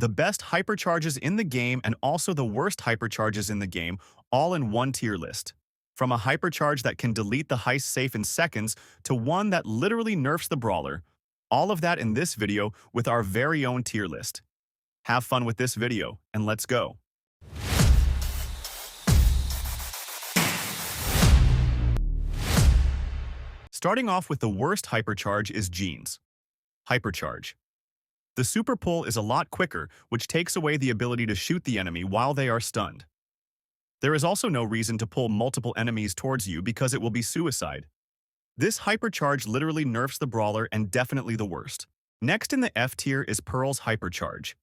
the best hypercharges in the game and also the worst hypercharges in the game, all in one tier list. From a hypercharge that can delete the heist safe in seconds to one that literally nerfs the brawler. All of that in this video with our very own tier list. Have fun with this video, and let's go. Starting off with the worst hypercharge is Jean's Hypercharge. The super pull is a lot quicker, which takes away the ability to shoot the enemy while they are stunned. There is also no reason to pull multiple enemies towards you because it will be suicide. This hypercharge literally nerfs the brawler and definitely the worst. Next in the F tier is Pearl's Hypercharge.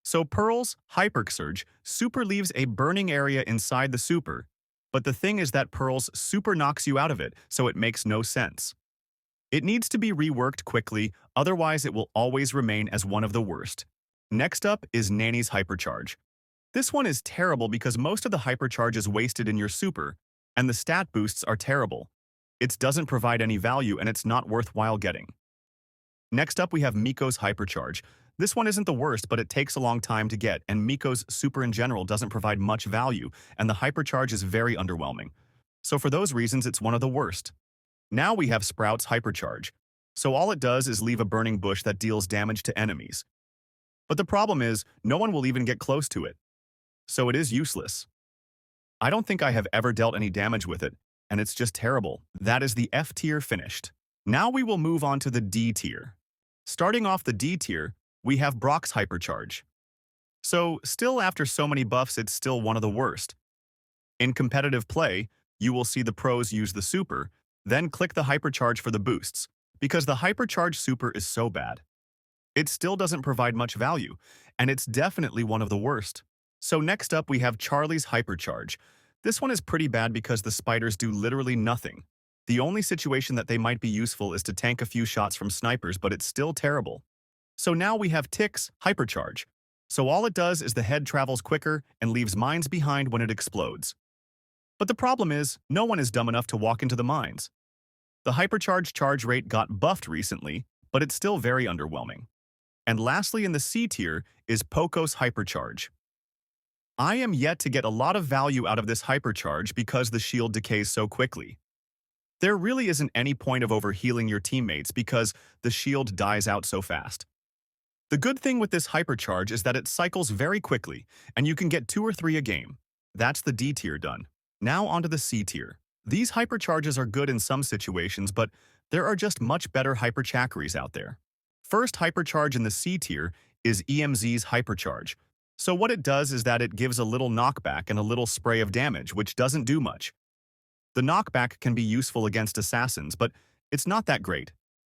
So Pearl's Hypercharge super leaves a burning area inside the super, but the thing is that Pearl's super knocks you out of it, so it makes no sense. It needs to be reworked quickly, otherwise it will always remain as one of the worst. Next up is Nanny's Hypercharge. This one is terrible because most of the hypercharge is wasted in your super, and the stat boosts are terrible. It doesn't provide any value and it's not worthwhile getting. Next up we have Miko's Hypercharge. This one isn't the worst, but it takes a long time to get, and Miko's super in general doesn't provide much value, and the hypercharge is very underwhelming. So for those reasons, it's one of the worst. Now we have Sprout's Hypercharge. So all it does is leave a burning bush that deals damage to enemies. But the problem is, no one will even get close to it. So it is useless. I don't think I have ever dealt any damage with it, and it's just terrible. That is the F tier finished. Now we will move on to the D tier. Starting off the D tier, we have Brock's Hypercharge. So still after so many buffs, it's still one of the worst. In competitive play, you will see the pros use the super, then click the hypercharge for the boosts, because the hypercharge super is so bad. It still doesn't provide much value, and it's definitely one of the worst. So next up we have Charlie's Hypercharge. This one is pretty bad because the spiders do literally nothing. The only situation that they might be useful is to tank a few shots from snipers, but it's still terrible. So now we have Tick's Hypercharge. So all it does is the head travels quicker and leaves mines behind when it explodes. But the problem is, no one is dumb enough to walk into the mines. The hypercharge charge rate got buffed recently, but it's still very underwhelming. And lastly in the C tier is Poco's Hypercharge. I am yet to get a lot of value out of this hypercharge because the shield decays so quickly. There really isn't any point of overhealing your teammates because the shield dies out so fast. The good thing with this hypercharge is that it cycles very quickly, and you can get 2 or 3 a game. That's the D tier done. Now onto the C tier. These hypercharges are good in some situations, but there are just much better hyperchakris out there. First hypercharge in the C tier is EMZ's Hypercharge. So what it does is that it gives a little knockback and a little spray of damage, which doesn't do much. The knockback can be useful against assassins, but it's not that great.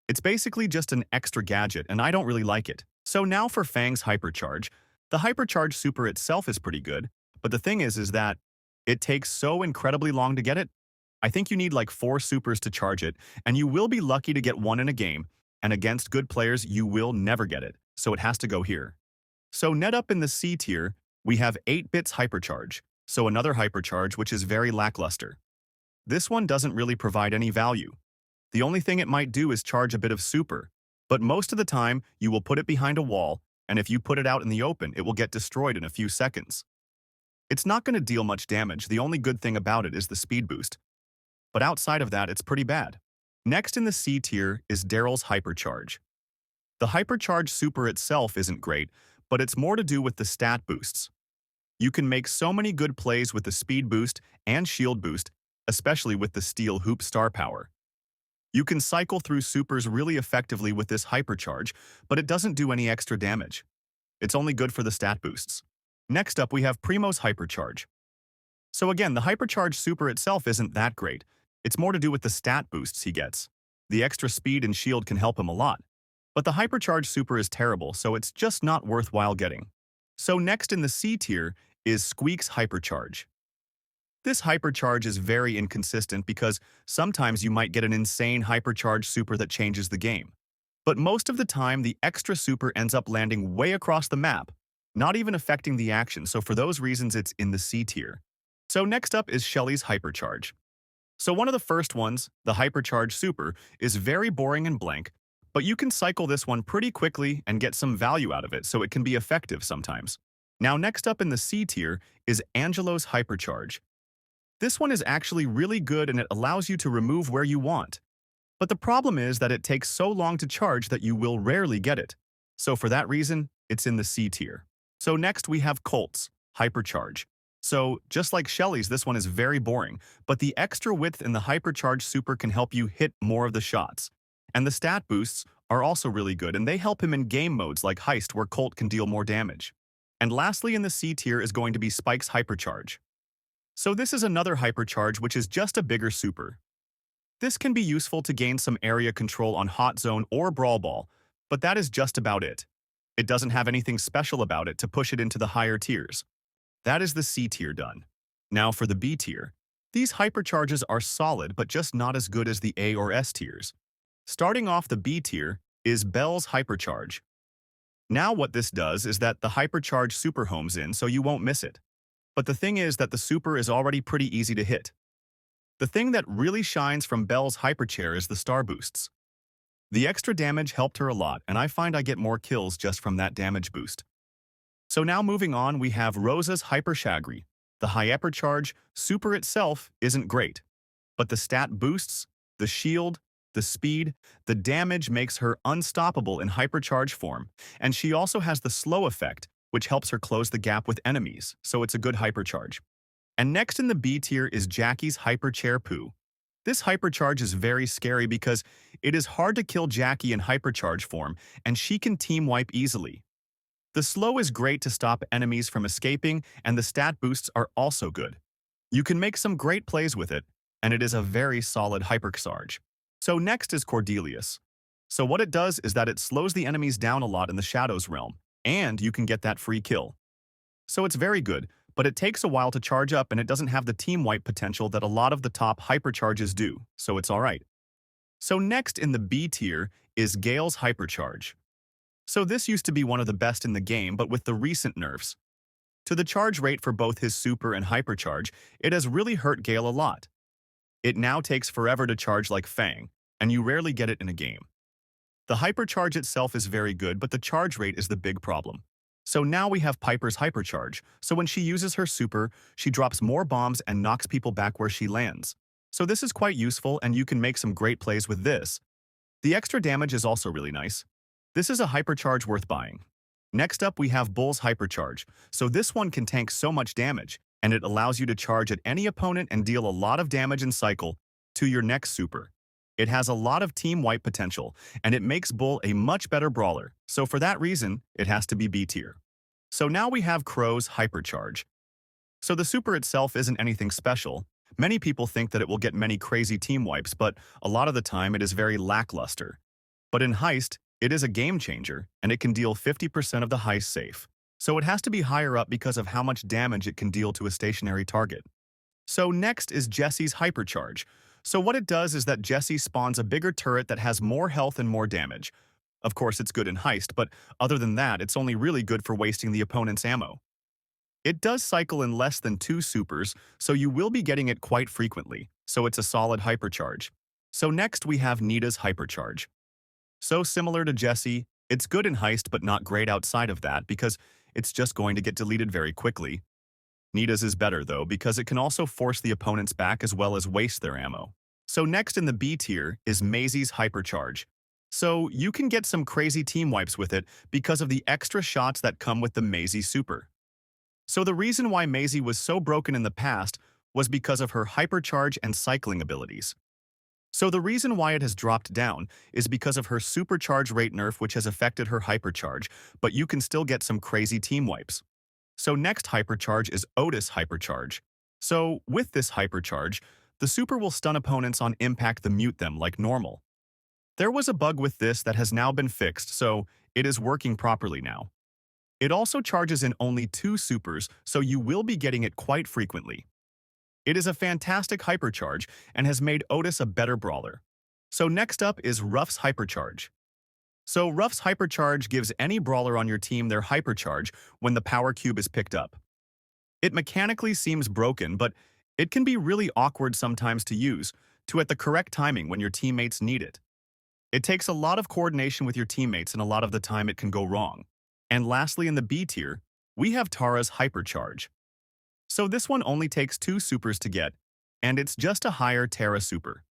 It's basically just an extra gadget, and I don't really like it. So now for Fang's Hypercharge. The Hypercharge super itself is pretty good, but the thing is that it takes so incredibly long to get it. I think you need like 4 supers to charge it, and you will be lucky to get 1 in a game, and against good players you will never get it, so it has to go here. So net up in the C tier, we have 8-Bit's Hypercharge, so another hypercharge which is very lackluster. This one doesn't really provide any value. The only thing it might do is charge a bit of super, but most of the time you will put it behind a wall, and if you put it out in the open, it will get destroyed in a few seconds. It's not going to deal much damage, the only good thing about it is the speed boost. But outside of that, it's pretty bad. Next in the C tier is Daryl's Hypercharge. The Hypercharge super itself isn't great, but it's more to do with the stat boosts. You can make so many good plays with the speed boost and shield boost, especially with the steel hoop star power. You can cycle through supers really effectively with this hypercharge, but it doesn't do any extra damage. It's only good for the stat boosts. Next up we have Primo's Hypercharge. So again, the hypercharge super itself isn't that great. It's more to do with the stat boosts he gets. The extra speed and shield can help him a lot. But the hypercharge super is terrible, so it's just not worthwhile getting. So next in the C tier is Squeak's Hypercharge. This hypercharge is very inconsistent because sometimes you might get an insane hypercharge super that changes the game. But most of the time, the extra super ends up landing way across the map, not even affecting the action, so for those reasons it's in the C tier. So next up is Shelly's Hypercharge. So one of the first ones, the Hypercharge super, is very boring and blank, But you can cycle this one pretty quickly and get some value out of it, so it can be effective sometimes. Now next up in the C tier is Angelo's Hypercharge. This one is actually really good and it allows you to remove where you want. But the problem is that it takes so long to charge that you will rarely get it. So for that reason, it's in the C tier. So next we have Colt's Hypercharge. So just like Shelly's, this one is very boring, but the extra width in the Hypercharge Super can help you hit more of the shots. And the stat boosts are also really good, and they help him in game modes like Heist where Colt can deal more damage. And lastly in the C tier is going to be Spike's Hypercharge. So this is another Hypercharge which is just a bigger super. This can be useful to gain some area control on Hot Zone or Brawl Ball, but that is just about it. It doesn't have anything special about it to push it into the higher tiers. That is the C tier done. Now for the B tier. These Hypercharges are solid but just not as good as the A or S tiers. Starting off the B tier is Belle's Hypercharge. Now what this does is that the Hypercharge Super homes in so you won't miss it. But the thing is that the Super is already pretty easy to hit. The thing that really shines from Belle's Hyperchair is the star boosts. The extra damage helped her a lot, and I find I get more kills just from that damage boost. So now moving on, we have Rosa's Hyperchagri. The Hypercharge Super itself isn't great, but the stat boosts, the shield, the speed, the damage makes her unstoppable in Hypercharge form, and she also has the slow effect, which helps her close the gap with enemies, so it's a good Hypercharge. And next in the B tier is Jackie's Hyperchair Poo. This Hypercharge is very scary because it is hard to kill Jackie in Hypercharge form, and she can team wipe easily. The slow is great to stop enemies from escaping, and the stat boosts are also good. You can make some great plays with it, and it is a very solid Hypercharge. So next is Cordelius. So what it does is that it slows the enemies down a lot in the Shadows realm, and you can get that free kill. So it's very good, but it takes a while to charge up and it doesn't have the team wipe potential that a lot of the top Hypercharges do, so it's alright. So next in the B tier is Gale's Hypercharge. So this used to be one of the best in the game, but with the recent nerfs to the charge rate for both his Super and Hypercharge, it has really hurt Gale a lot. It now takes forever to charge like Fang, and you rarely get it in a game. The Hypercharge itself is very good, but the charge rate is the big problem. So now we have Piper's Hypercharge, so when she uses her Super, she drops more bombs and knocks people back where she lands. So this is quite useful and you can make some great plays with this. The extra damage is also really nice. This is a Hypercharge worth buying. Next up we have Bull's Hypercharge, so this one can tank so much damage, and it allows you to charge at any opponent and deal a lot of damage in cycle to your next Super. It has a lot of team wipe potential, and it makes Bull a much better brawler, so for that reason, it has to be B tier. So now we have Crow's Hypercharge. So the Super itself isn't anything special. Many people think that it will get many crazy team wipes, but a lot of the time it is very lackluster. But in Heist, it is a game changer, and it can deal 50% of the heist safe. So it has to be higher up because of how much damage it can deal to a stationary target. So next is Jessie's Hypercharge. So what it does is that Jessie spawns a bigger turret that has more health and more damage. Of course, it's good in Heist, but other than that, it's only really good for wasting the opponent's ammo. It does cycle in less than 2 supers, so you will be getting it quite frequently, so it's a solid Hypercharge. So next we have Nita's Hypercharge. So similar to Jessie, it's good in Heist but not great outside of that because it's just going to get deleted very quickly. Nita's is better though because it can also force the opponents back as well as waste their ammo. So next in the B tier is Maisie's Hypercharge. So you can get some crazy team wipes with it because of the extra shots that come with the Maisie Super. So the reason why Maisie was so broken in the past was because of her Hypercharge and cycling abilities. So the reason why it has dropped down is because of her Supercharge rate nerf, which has affected her Hypercharge, but you can still get some crazy team wipes. So next Hypercharge is Otis Hypercharge. So with this Hypercharge, the Super will stun opponents on impact to mute them like normal. There was a bug with this that has now been fixed, so it is working properly now. It also charges in only 2 supers, so you will be getting it quite frequently. It is a fantastic Hypercharge and has made Otis a better brawler. So next up is Ruff's Hypercharge. So Ruff's Hypercharge gives any brawler on your team their Hypercharge when the power cube is picked up. It mechanically seems broken, but it can be really awkward sometimes to use, at the correct timing when your teammates need it. It takes a lot of coordination with your teammates and a lot of the time it can go wrong. And lastly, in the B tier, we have Tara's Hypercharge. So this one only takes 2 supers to get, and it's just a higher Tara super.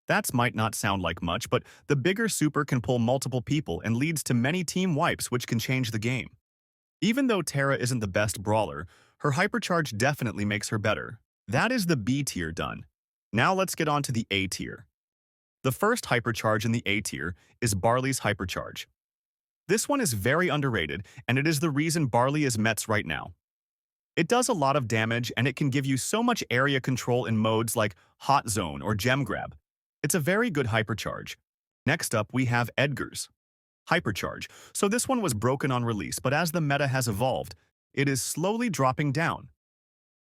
That might not sound like much, but the bigger super can pull multiple people and leads to many team wipes which can change the game. Even though Tara isn't the best brawler, her Hypercharge definitely makes her better. That is the B tier done. Now let's get on to the A tier. The first Hypercharge in the A tier is Barley's Hypercharge. This one is very underrated, and it is the reason Barley is Mets right now. It does a lot of damage, and it can give you so much area control in modes like Hot Zone or Gem Grab. It's a very good Hypercharge. Next up, we have Edgar's Hypercharge. So this one was broken on release, but as the meta has evolved, it is slowly dropping down.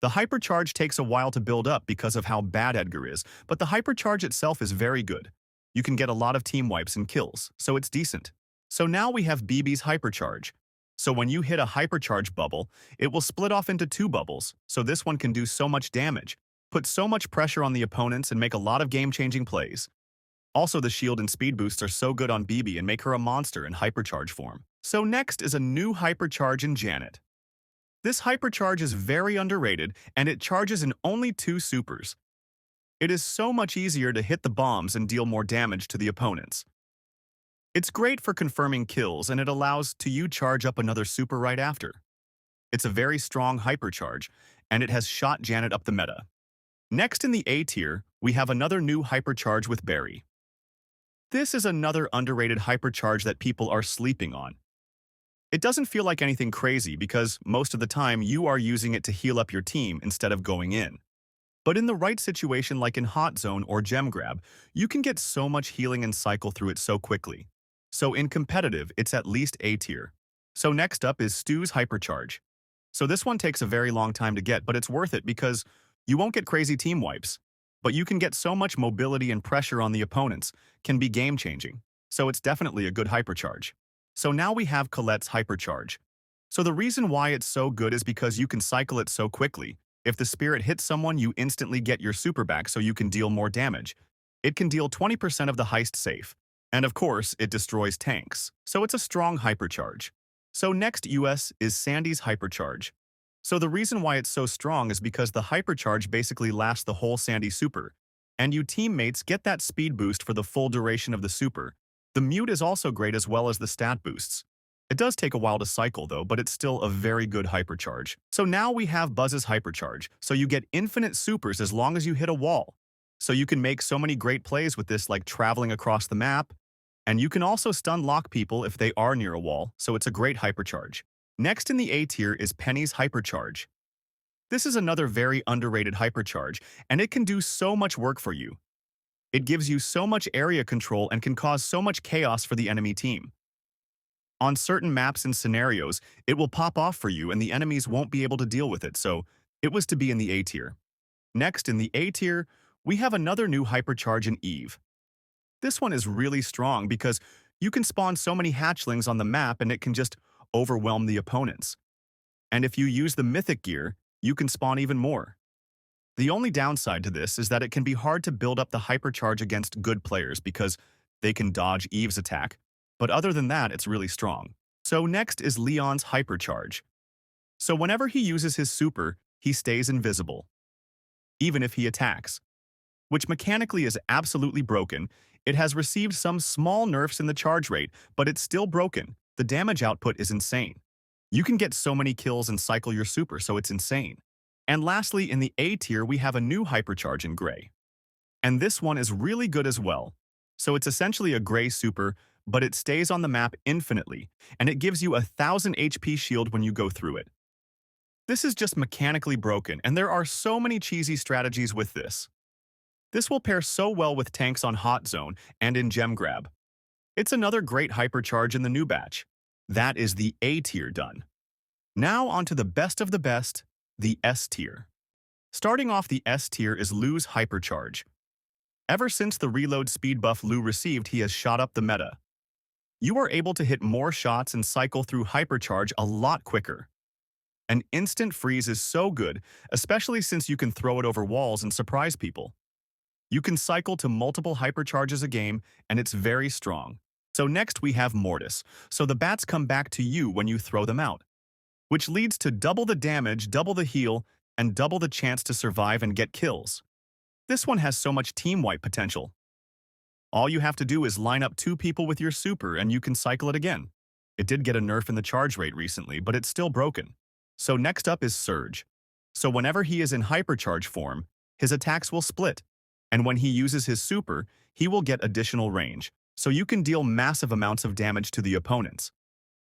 The Hypercharge takes a while to build up because of how bad Edgar is, but the Hypercharge itself is very good. You can get a lot of team wipes and kills, so it's decent. So now we have BB's Hypercharge. So when you hit a Hypercharge bubble, it will split off into 2 bubbles, so this one can do so much damage, put so much pressure on the opponents and make a lot of game-changing plays. Also, the shield and speed boosts are so good on BB and make her a monster in Hypercharge form. So next is a new Hypercharge in Janet. This Hypercharge is very underrated, and it charges in only 2 supers. It is so much easier to hit the bombs and deal more damage to the opponents. It's great for confirming kills, and it allows you to charge up another super right after. It's a very strong Hypercharge, and it has shot Janet up the meta. Next in the A tier, we have another new Hypercharge with Barry. This is another underrated Hypercharge that people are sleeping on. It doesn't feel like anything crazy because most of the time you are using it to heal up your team instead of going in. But in the right situation like in Hot Zone or Gem Grab, you can get so much healing and cycle through it so quickly. So in competitive, it's at least A tier. So next up is Stu's Hypercharge. So this one takes a very long time to get, but it's worth it because you won't get crazy team wipes. But you can get so much mobility and pressure on the opponents, can be game-changing. So it's definitely a good Hypercharge. So now we have Colette's Hypercharge. So the reason why it's so good is because you can cycle it so quickly. If the spirit hits someone, you instantly get your super back so you can deal more damage. It can deal 20% of the heist safe. And of course, it destroys tanks. So it's a strong Hypercharge. So next US is Sandy's Hypercharge. So the reason why it's so strong is because the Hypercharge basically lasts the whole Sandy super, and you teammates get that speed boost for the full duration of the super. The mute is also great as well as the stat boosts. It does take a while to cycle though, but it's still a very good Hypercharge. So now we have Buzz's Hypercharge, so you get infinite supers as long as you hit a wall. So you can make so many great plays with this like traveling across the map, and you can also stun lock people if they are near a wall, so it's a great Hypercharge. Next in the A tier is Penny's Hypercharge. This is another very underrated Hypercharge, and it can do so much work for you. It gives you so much area control and can cause so much chaos for the enemy team. On certain maps and scenarios, it will pop off for you and the enemies won't be able to deal with it, so it was to be in the A tier. Next in the A tier, we have another new Hypercharge in Eve. This one is really strong because you can spawn so many hatchlings on the map and it can just overwhelm the opponents. And if you use the mythic gear, you can spawn even more. The only downside to this is that it can be hard to build up the Hypercharge against good players because they can dodge Eve's attack, but other than that, it's really strong. So next is Leon's Hypercharge. So whenever he uses his super, he stays invisible, even if he attacks, which mechanically is absolutely broken. It has received some small nerfs in the charge rate, but it's still broken. The damage output is insane. You can get so many kills and cycle your super, so it's insane. And lastly, in the A tier, we have a new Hypercharge in Gray. And this one is really good as well. So it's essentially a Gray super, but it stays on the map infinitely, and it gives you 1000 HP shield when you go through it. This is just mechanically broken, and there are so many cheesy strategies with this. This will pair so well with tanks on Hot Zone and in Gem Grab. It's another great Hypercharge in the new batch. That is the A tier done. Now onto the best of the best, the S tier. Starting off the S tier is Lu's Hypercharge. Ever since the reload speed buff Lu received, he has shot up the meta. You are able to hit more shots and cycle through Hypercharge a lot quicker. An instant freeze is so good, especially since you can throw it over walls and surprise people. You can cycle to multiple hypercharges a game, and it's very strong. So next we have Mortis, so the bats come back to you when you throw them out, which leads to double the damage, double the heal, and double the chance to survive and get kills. This one has so much team wipe potential. All you have to do is line up 2 people with your super and you can cycle it again. It did get a nerf in the charge rate recently, but it's still broken. So next up is Surge. So whenever he is in hypercharge form, his attacks will split, and when he uses his super, he will get additional range, so you can deal massive amounts of damage to the opponents.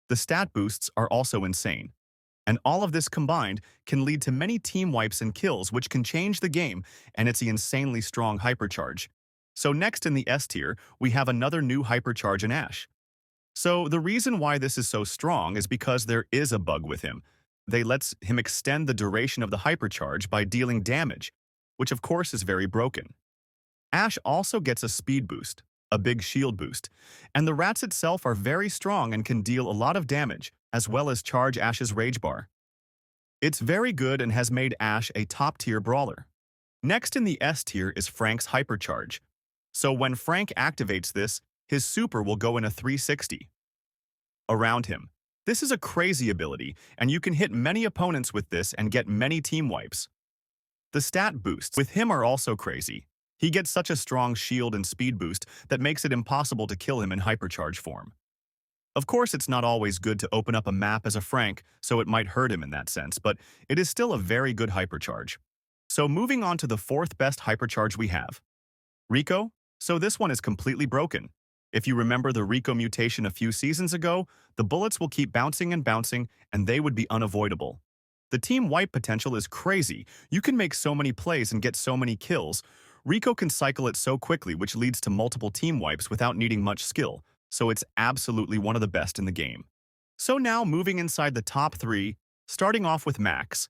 The stat boosts are also insane, and all of this combined can lead to many team wipes and kills which can change the game, and it's the insanely strong hypercharge. So next in the S tier, we have another new hypercharge in Ashe. So the reason why this is so strong is because there is a bug with him. They lets him extend the duration of the hypercharge by dealing damage, which of course is very broken. Ashe also gets a speed boost, a big shield boost, and the rats itself are very strong and can deal a lot of damage, as well as charge Ashe's rage bar. It's very good and has made Ashe a top-tier brawler. Next in the S tier is Frank's hypercharge. So when Frank activates this, his super will go in a 360 around him. This is a crazy ability, and you can hit many opponents with this and get many team wipes. The stat boosts with him are also crazy. He gets such a strong shield and speed boost that makes it impossible to kill him in hypercharge form. Of course, it's not always good to open up a map as a Frank, so it might hurt him in that sense, but it is still a very good hypercharge. So moving on to the 4th best hypercharge we have. Rico? So this one is completely broken. If you remember the Rico mutation a few seasons ago, the bullets will keep bouncing and bouncing, and they would be unavoidable. The team wipe potential is crazy. You can make so many plays and get so many kills. Rico can cycle it so quickly, which leads to multiple team wipes without needing much skill, so it's absolutely one of the best in the game. So now moving inside the top 3, starting off with Max.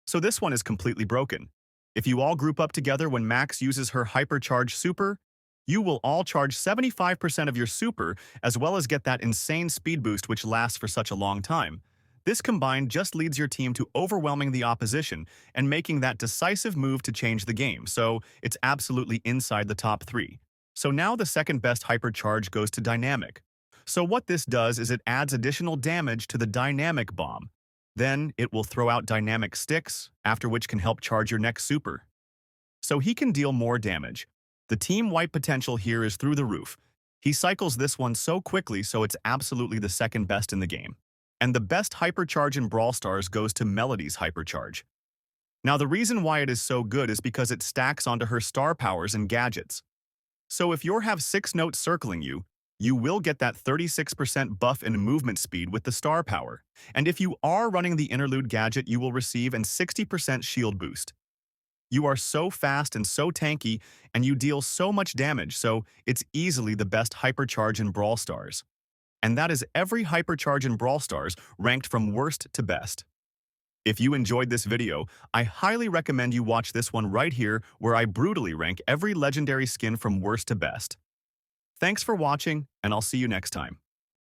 So this one is completely broken. If you all group up together when Max uses her hypercharge super, you will all charge 75% of your super, as well as get that insane speed boost which lasts for such a long time. This combined just leads your team to overwhelming the opposition and making that decisive move to change the game, so it's absolutely inside the top 3. So now the second best hypercharge goes to Dynamic. So what this does is it adds additional damage to the Dynamic Bomb. Then it will throw out Dynamic Sticks, after which can help charge your next super. So he can deal more damage. The team wipe potential here is through the roof. He cycles this one so quickly, so it's absolutely the second best in the game. And the best hypercharge in Brawl Stars goes to Melody's hypercharge. Now the reason why it is so good is because it stacks onto her star powers and gadgets. So if you have 6 notes circling you, you will get that 36% buff in movement speed with the star power. And if you are running the interlude gadget, you will receive a 60% shield boost. You are so fast and so tanky, and you deal so much damage, so it's easily the best hypercharge in Brawl Stars. And that is every hypercharge in Brawl Stars ranked from worst to best. If you enjoyed this video, I highly recommend you watch this one right here where I brutally rank every legendary skin from worst to best. Thanks for watching, and I'll see you next time.